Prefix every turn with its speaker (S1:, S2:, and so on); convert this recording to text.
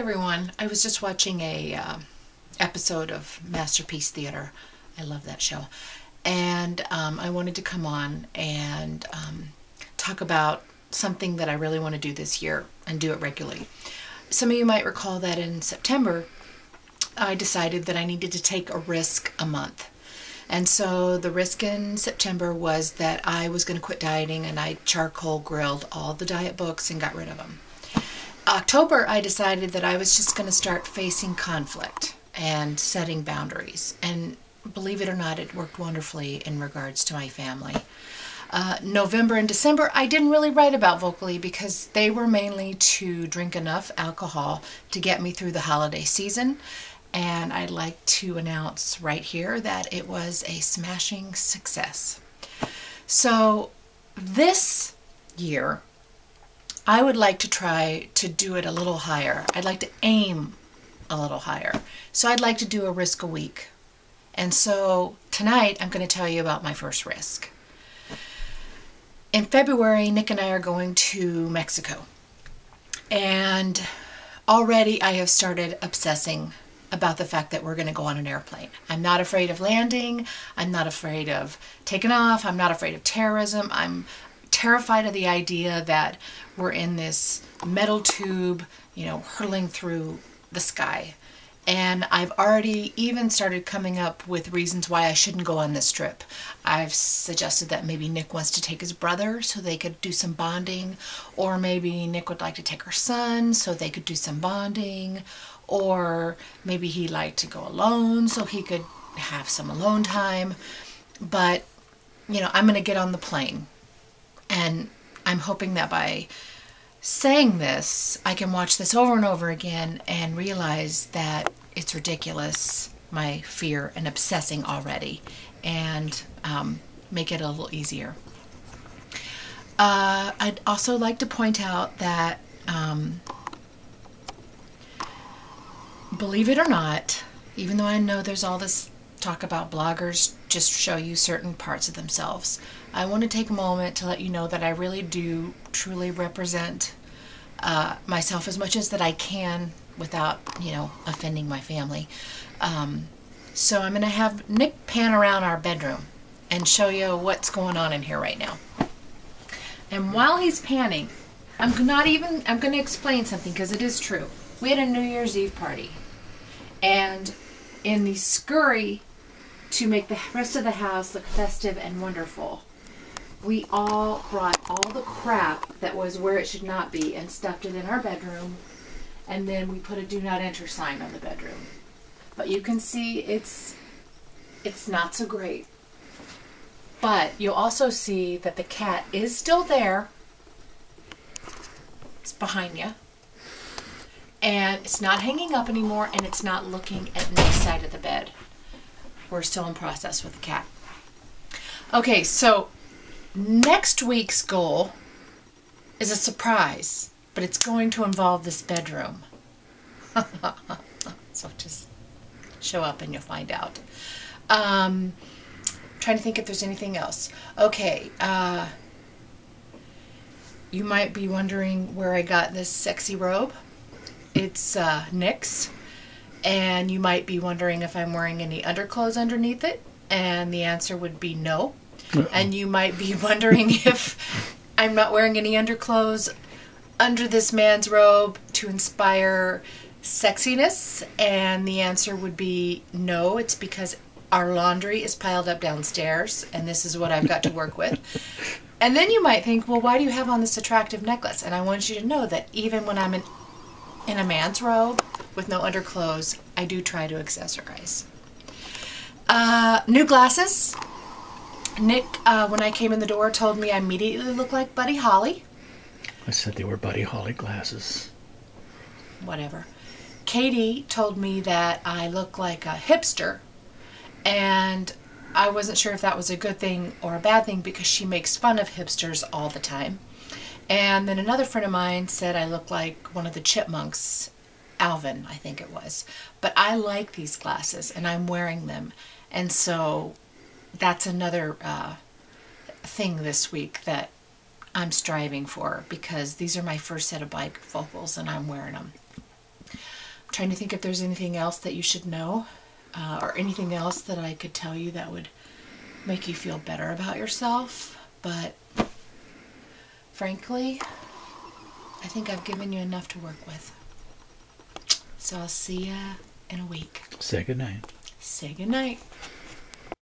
S1: everyone. I was just watching a episode of Masterpiece Theater. I love that show. And I wanted to come on and talk about something that I really want to do this year and do it regularly. Some of you might recall that in September, I decided that I needed to take a risk a month. And so the risk in September was that I was going to quit dieting, and I charcoal grilled all the diet books and got rid of them. October, I decided that I was just going to start facing conflict and setting boundaries. And believe it or not, it worked wonderfully in regards to my family. November and December, I didn't really write about vocally because they were mainly to drink enough alcohol to get me through the holiday season. And I'd like to announce right here that it was a smashing success. So this year, I would like to try to do it a little higher. I'd like to aim a little higher. So I'd like to do a risk a week. And so tonight, I'm going to tell you about my first risk. In February, Nick and I are going to Mexico. And already I have started obsessing about the fact that we're going to go on an airplane. I'm not afraid of landing. I'm not afraid of taking off. I'm not afraid of terrorism. I'm terrified of the idea that we're in this metal tube, hurtling through the sky. And I've already even started coming up with reasons why I shouldn't go on this trip. I've suggested that maybe Nick wants to take his brother so they could do some bonding, or maybe Nick would like to take her son so they could do some bonding, or maybe he'd like to go alone so he could have some alone time. But, I'm going to get on the plane, and I'm hoping that by saying this, I can watch this over and over again and realize that it's ridiculous, my fear and obsessing already, and make it a little easier. I'd also like to point out that, believe it or not, even though I know there's all this talk about bloggers just show you certain parts of themselves, I want to take a moment to let you know that I really do truly represent myself as much as that I can without, offending my family. So I'm going to have Nick pan around our bedroom and show you what's going on in here right now. And while he's panning, I'm going to explain something because it is true. We had a New Year's Eve party, and in the scurry to make the rest of the house look festive and wonderful, we all brought all the crap that was where it should not be and stuffed it in our bedroom, and then we put a do not enter sign on the bedroom. But you can see it's not so great. But you'll also see that the cat is still there. It's behind you. And it's not hanging up anymore, and it's not looking at Nick's side of the bed. We're still in process with the cat. Okay, so next week's goal is a surprise, but it's going to involve this bedroom. So just show up and you'll find out. Trying to think if there's anything else. Okay, you might be wondering where I got this sexy robe. It's Nick's, and you might be wondering if I'm wearing any underclothes underneath it, and the answer would be no. And you might be wondering if I'm not wearing any underclothes under this man's robe to inspire sexiness, and the answer would be no. It's because our laundry is piled up downstairs, and this is what I've got to work with. And then you might think, well, why do you have on this attractive necklace? And I want you to know that even when I'm in a man's robe with no underclothes, I do try to accessorize. New glasses. Nick, when I came in the door, told me I immediately looked like Buddy Holly.
S2: I said they were Buddy Holly glasses.
S1: Whatever. Katie told me that I look like a hipster, and I wasn't sure if that was a good thing or a bad thing because she makes fun of hipsters all the time. And then another friend of mine said I look like one of the chipmunks, Alvin, I think it was. But I like these glasses, and I'm wearing them. And so that's another thing this week that I'm striving for, because these are my first set of bifocals and I'm wearing them. trying to think if there's anything else that you should know, or anything else that I could tell you that would make you feel better about yourself. But frankly, I think I've given you enough to work with. So I'll see ya in a week.
S2: Say goodnight.
S1: Say goodnight.